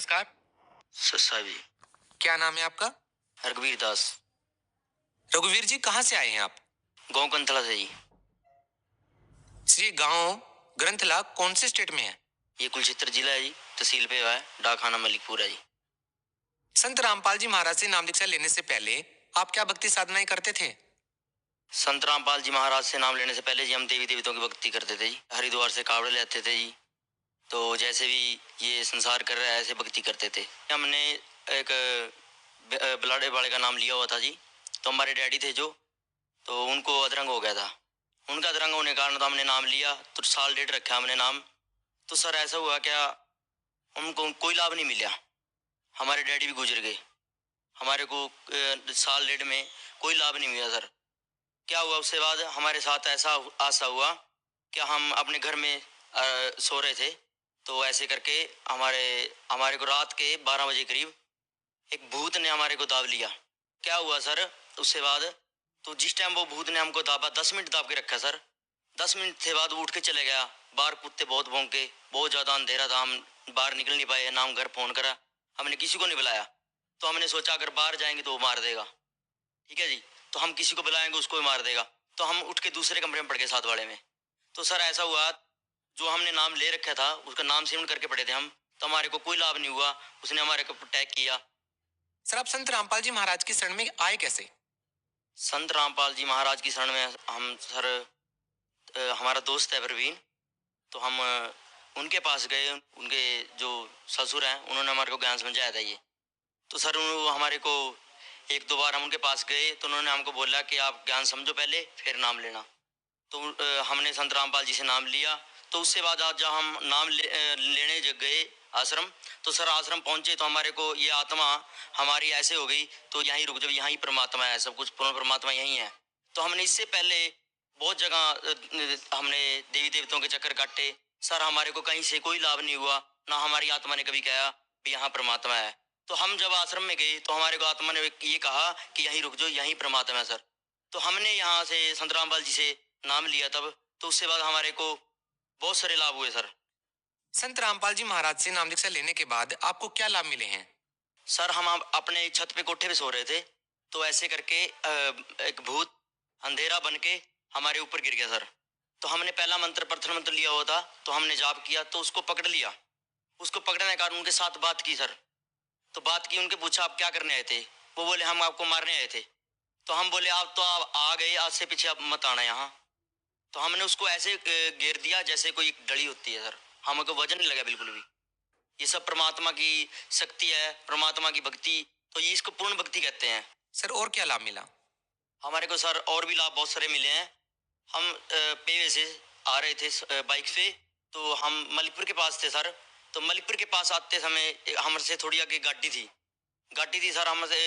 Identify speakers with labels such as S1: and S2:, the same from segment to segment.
S1: नमस्कार।
S2: सस्ता जी।
S1: क्या नाम है आपका?
S2: रघुवीर दास।
S1: रघुवीर जी, कहाँ से आए हैं आप?
S2: गाँव कंथला से जी।
S1: ये गांव ग्रंथला कौन से स्टेट में है?
S2: ये कुलचित्र जिला है जी, तहसील पे है, डाकखाना मलिकपुर है जी।
S1: संत रामपाल जी महाराज से नाम दीक्षा लेने से पहले आप क्या भक्ति साधनाएं करते थे?
S2: संत रामपाल जी महाराज से नाम लेने से पहले जी हम देवी देवताओं की भक्ति करते थे जी। हरिद्वार से कावड़े लेते थे जी। तो जैसे भी ये संसार कर रहा है ऐसे भक्ति करते थे। हमने एक बलाड़े वाले का नाम लिया हुआ था जी। तो हमारे डैडी थे जो, तो उनको अधरंग हो गया था। उनका अधरंग होने के कारण तो हमने नाम लिया, तो साल डेढ़ रखा हमने नाम। तो सर ऐसा हुआ क्या, उनको कोई लाभ नहीं मिला। हमारे डैडी भी गुजर गए। हमारे को साल डेढ़ में कोई लाभ नहीं मिला सर। क्या हुआ उसके बाद हमारे साथ ऐसा आशा हुआ कि हम अपने घर में सो रहे थे, तो ऐसे करके हमारे हमारे को रात के 12 बजे करीब एक भूत ने हमारे को दाब लिया। क्या हुआ सर उसके बाद, तो जिस टाइम वो भूत ने हमको दाबा 10 मिनट दाब के रखा सर। 10 मिनट के बाद वो उठ के चले गया। बाहर कुत्ते बहुत भौंके, बहुत ज़्यादा अंधेरा था, हम बाहर निकल नहीं पाए। ना हम घर फ़ोन करा, हमने किसी को नहीं बुलाया। तो हमने सोचा अगर बाहर जाएंगे तो वो मार देगा, ठीक है जी, तो हम किसी को बुलाएंगे उसको भी मार देगा। तो हम उठ के दूसरे कमरे में पड़ गए साथ वाले में। तो सर ऐसा हुआ, जो हमने नाम ले रखा था उसका नाम सिमरन करके पड़े थे हम, तो हमारे को कोई लाभ नहीं हुआ। उसने हमारे को अटैक किया।
S1: सर, आप संत रामपाल जी महाराज की शरण में आए कैसे?
S2: संत रामपाल जी महाराज की शरण में हम सर, हमारा दोस्त है प्रवीण, तो हम उनके पास गए। उनके जो ससुर हैं उन्होंने हमारे को ज्ञान समझाया था ये। तो सर हमारे को एक दो बार हम उनके पास गए, तो उन्होंने हमको बोला कि आप ज्ञान समझो पहले फिर नाम लेना। तो हमने संत रामपाल जी से नाम लिया। तो उसके बाद आज जब हम नाम लेने गए आश्रम, तो सर आश्रम पहुंचे तो हमारे को ये आत्मा हमारी ऐसे हो गई, तो यहीं रुक, जब यहीं परमात्मा है, सब कुछ पूर्ण परमात्मा यहीं है। तो हमने इससे पहले बहुत जगह हमने देवी देवताओं के चक्कर काटे सर, हमारे को कहीं से कोई लाभ नहीं हुआ। ना हमारी आत्मा ने कभी कहा भी यहाँ परमात्मा है। तो हम जब आश्रम में गए तो हमारे को आत्मा ने ये कहा कि यहीं रुक जाओ, यहीं परमात्मा है सर। तो हमने यहाँ से संत रामपाल जी से नाम लिया तब, तो उसके बाद हमारे को बहुत सारे लाभ हुए सर।
S1: संत रामपाल जी महाराज से नाम दीक्षा लेने के बाद आपको क्या लाभ मिले हैं?
S2: सर हम अपने छत पे कोठे पे सो रहे थे, तो ऐसे करके एक भूत अंधेरा बन के हमारे ऊपर गिर गया सर। तो हमने पहला मंत्र प्रथम मंत्र लिया हुआ था, तो हमने जाप किया तो उसको पकड़ लिया। उसको पकड़ने के कारण उनके साथ बात की सर। तो बात की, उनके पूछा आप क्या करने आए थे? वो बोले हम आपको मारने आए थे। तो हम बोले आप तो आप आ गए, आज से पीछे आप मत आना यहाँ। तो हमने उसको ऐसे घेर दिया जैसे कोई डली होती है सर। हमको वजन नहीं लगा बिल्कुल भी। ये सब परमात्मा की शक्ति है, परमात्मा की भक्ति, तो ये इसको पूर्ण भक्ति कहते हैं।
S1: सर, और क्या लाभ मिला?
S2: हमारे को सर और भी लाभ बहुत सारे मिले हैं। हम पेवे से आ रहे थे बाइक से, तो हम मलिकपुर के पास थे सर। तो मलिकपुर के पास आते समय हमसे थोड़ी आगे गाड़ी थी सर। हमसे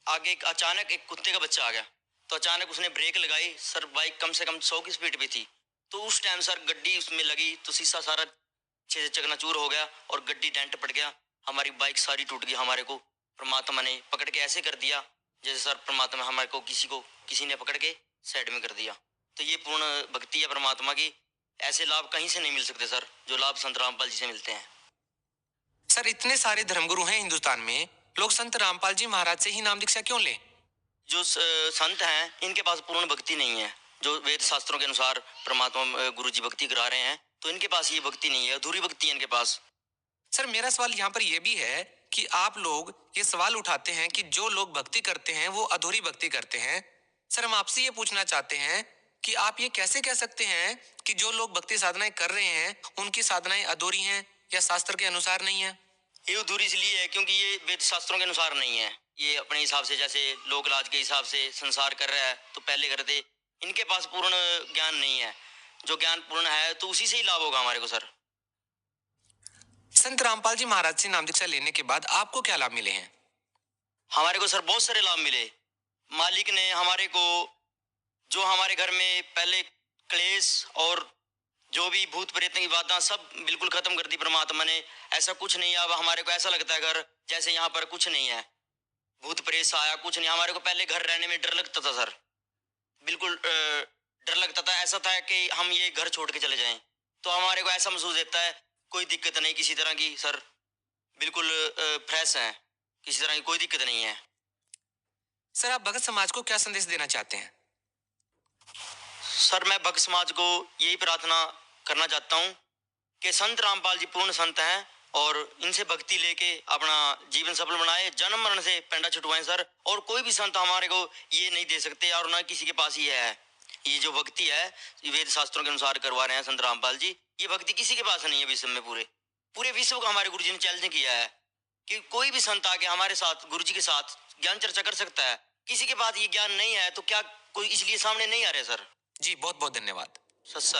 S2: आगे अचानक एक कुत्ते का बच्चा आ गया। तो अचानक उसने ब्रेक लगाई सर, बाइक कम से कम 100 की स्पीड पे थी। तो उस टाइम सर गड्डी उसमें लगी तो शीशा सारा चकनाचूर हो गया और गड्डी डेंट पड़ गया। हमारी बाइक सारी टूट गई। हमारे को परमात्मा ने पकड़ के ऐसे कर दिया जैसे सर परमात्मा हमारे को किसी ने पकड़ के साइड में कर दिया। तो ये पूर्ण भक्ति है परमात्मा की। ऐसे लाभ कहीं से नहीं मिल सकते सर, जो लाभ संत रामपाल जी से मिलते हैं।
S1: सर, इतने सारे धर्मगुरु हैं हिंदुस्तान में, लोग संत रामपाल जी महाराज से ही नाम दीक्षा क्यों लें?
S2: जो संत हैं इनके पास पूर्ण भक्ति नहीं है। जो वेद शास्त्रों के अनुसार परमात्मा गुरु जी भक्ति करा रहे हैं, तो इनके पास ये भक्ति नहीं है, अधूरी भक्ति है इनके पास।
S1: सर, मेरा सवाल यहाँ पर यह भी है कि आप लोग ये सवाल उठाते हैं कि जो लोग भक्ति करते हैं वो अधूरी भक्ति करते हैं। सर, हम आपसे ये पूछना चाहते हैं कि आप ये कैसे कह सकते हैं कि जो लोग भक्ति साधनाएं कर रहे हैं उनकी साधनाएं अधूरी हैं या शास्त्र के अनुसार नहीं है?
S2: ये अधूरी इसलिए है क्योंकि ये वेद शास्त्रों के अनुसार नहीं है। ये अपने हिसाब से, जैसे लोक लाज के हिसाब से संसार कर रहा है तो पहले करते। इनके पास पूर्ण ज्ञान नहीं है। जो ज्ञान पूर्ण है तो उसी से ही लाभ होगा हमारे को सर।
S1: संत रामपाल जी महाराज से नाम दीक्षा लेने के बाद आपको क्या लाभ मिले हैं?
S2: हमारे को सर बहुत सारे लाभ मिले। मालिक ने हमारे को, जो हमारे घर में पहले क्लेश और जो भी भूत प्रेत की बातें सब बिल्कुल खत्म कर दी परमात्मा ने। ऐसा कुछ नहीं है। अब हमारे को ऐसा लगता है घर जैसे यहाँ पर कुछ नहीं है, भूत प्रेत आया कुछ नहीं। हमारे को पहले घर रहने में डर लगता था सर, बिल्कुल डर लगता था। ऐसा था कि हम ये घर छोड़ के चले जाएं। तो हमारे को ऐसा महसूस होता है कोई दिक्कत नहीं किसी तरह की सर। बिल्कुल फ्रेश हैं, किसी तरह की कोई दिक्कत नहीं है।
S1: सर आप भगत समाज को क्या संदेश देना चाहते हैं?
S2: सर मैं भक्त समाज को यही प्रार्थना करना चाहता हूँ कि संत रामपाल जी पूर्ण संत हैं और इनसे भक्ति लेके अपना जीवन सफल बनाए, जन्म मरण से पेंडा छुटवाएं सर। और कोई भी संत हमारे को ये नहीं दे सकते और ना किसी के पास ये है। ये जो भक्ति है ये वेद शास्त्रों के अनुसार करवा रहे हैं संत रामपाल जी, ये भक्ति किसी के पास नहीं है विश्व में। पूरे पूरे विश्व को हमारे गुरु जी ने चैलेंज किया है कि कोई भी संत आके हमारे साथ गुरु जी के साथ ज्ञान चर्चा कर सकता है। किसी के पास ये ज्ञान नहीं है तो क्या कोई इसलिए सामने नहीं आ रहे सर।
S1: जी बहुत बहुत धन्यवाद।
S2: सर